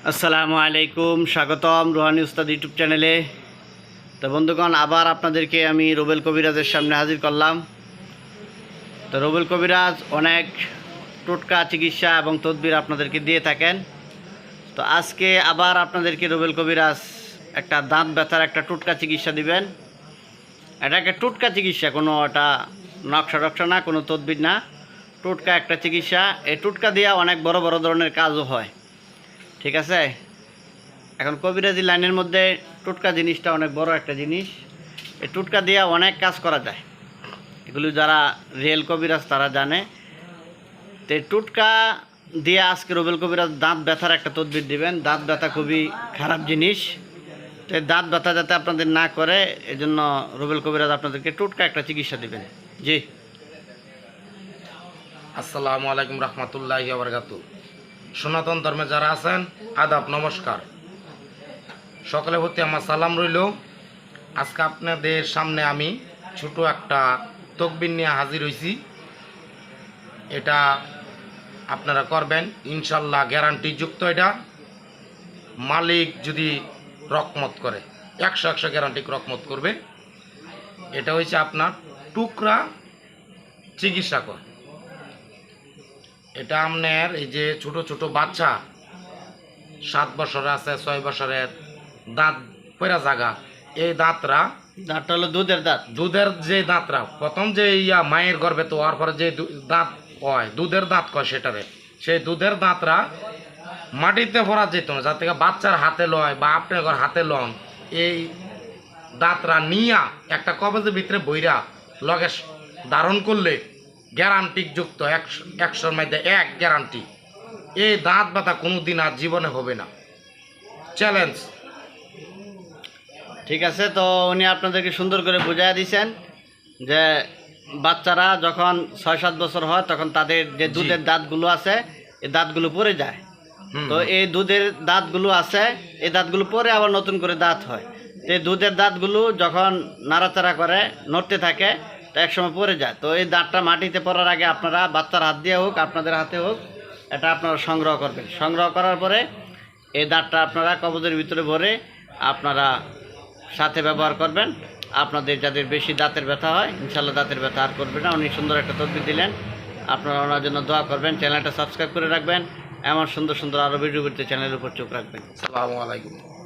আসসালামু আলাইকুম, স্বাগতম রুহানি উস্তাদ ইউটিউব চ্যানেলে। তো বন্ধুগণ, আবার আপনাদেরকে আমি রুবেল কবিরাজের সামনে হাজির করলাম। তো রুবেল কবিরাজ অনেক টোটকা চিকিৎসা এবং তদবির আপনাদেরকে দিয়ে থাকেন। তো আজকে আবার আপনাদেরকে রুবেল কবিরাজ একটা দাঁত ব্যথার একটা টোটকা চিকিৎসা দিবেন। এটা একটা টোটকা চিকিৎসা, কোনো এটা নকশা টকশা না, কোনো তদবির না, টোটকা একটা চিকিৎসা। এই টোটকা দিয়ে অনেক বড় বড় ধরনের কাজও হয়, ঠিক আছে। এখন কবিরাজি লাইনের মধ্যে টোটকা জিনিসটা অনেক বড় একটা জিনিস। এই টোটকা দিয়ে অনেক কাজ করা যায়, এগুলি যারা রিয়েল কবিরাজ তারা জানে। তো এই টোটকা দিয়ে আজকে রুবেল কবিরাজ দাঁত ব্যথার একটা তদবির দিবেন। দাঁত ব্যথা খুবই খারাপ জিনিস, তো এই দাঁত ব্যথা যাতে আপনাদের না করে এজন্য রুবেল কবিরাজ আপনাদেরকে টোটকা একটা চিকিৎসা দিবেন। জি, আসসালামু আলাইকুম রহমতুল্লাহি ওয়া বারাকাতুহু। সনাতন ধর্মে যারা আছেন আদাব, নমস্কার। সকলে প্রতি আমার সালাম রইল। আজকে আপনাদের সামনে আমি ছোট একটা তকবির নিয়ে হাজির হয়েছি। এটা আপনারা করবেন ইনশাল্লাহ, গ্যারান্টিযুক্ত। এটা মালিক যদি রকমত করে 100 গ্যারান্টি রকমত করবে। এটা হচ্ছে আপনার টুকরা চিকিৎসা কর। এটা আপনার এই যে ছোট ছোট বাচ্চা 7 বছরের আছে, 6 বছরের, দাঁত পয়রা জায়গা, এই দাঁতরা, দাঁতটা হলো দুধের দাঁত। দুধের যে দাঁতরা প্রথম যে মায়ের গর্ভে তো হওয়ার পরে যে দাঁত হয়, দুধের দাঁত কয় সেটারে, সেই দুধের দাঁতরা মাটিতে ভরা যেত না, যার থেকে বাচ্চার হাতে লয় বা আপনার ঘর হাতে লন, এই দাঁতরা নিয়া একটা কবজের ভিতরে বইরা লগে ধারণ করলে গ্যারান্টি যুক্ত 100 মধ্যে 1 গ্যারান্টি। এই দাঁত ব্যথা কোনো দিন আর জীবনে হবে না, চ্যালেঞ্জ। ঠিক আছে, তো উনি আপনাদেরকে সুন্দর করে বুঝাই দিয়েছেন যে বাচ্চারা যখন 6-7 বছর হয় তখন তাদের যে দুধের দাঁতগুলো আছে এই দাঁতগুলো পড়ে যায়। তো এই দুধের দাঁতগুলো আছে, এই দাঁতগুলো পরে আবার নতুন করে দাঁত হয়। এই দুধের দাঁতগুলো যখন নাড়াচাড়া করে নড়তে থাকে তো একসময় পড়ে যায়। তো এই দাঁতটা মাটিতে পড়ার আগে আপনারা বাচ্চার হাত দিয়ে হোক আপনাদের হাতে হোক এটা আপনারা সংগ্রহ করবেন। সংগ্রহ করার পরে এই দাঁতটা আপনারা কবজের ভিতরে ভরে আপনারা সাথে ব্যবহার করবেন। আপনাদের যাদের বেশি দাঁতের ব্যথা হয় ইনশাল্লাহ দাঁতের ব্যথা আর করবে না। উনি সুন্দর একটা তদবির দিলেন, আপনারা ওনার জন্য দোয়া করবেন। চ্যানেলটা সাবস্ক্রাইব করে রাখবেন, এমন সুন্দর সুন্দর আরও ভিডিও করতে চ্যানেলের উপর চোখ রাখবেন। আসসালামু আলাইকুম।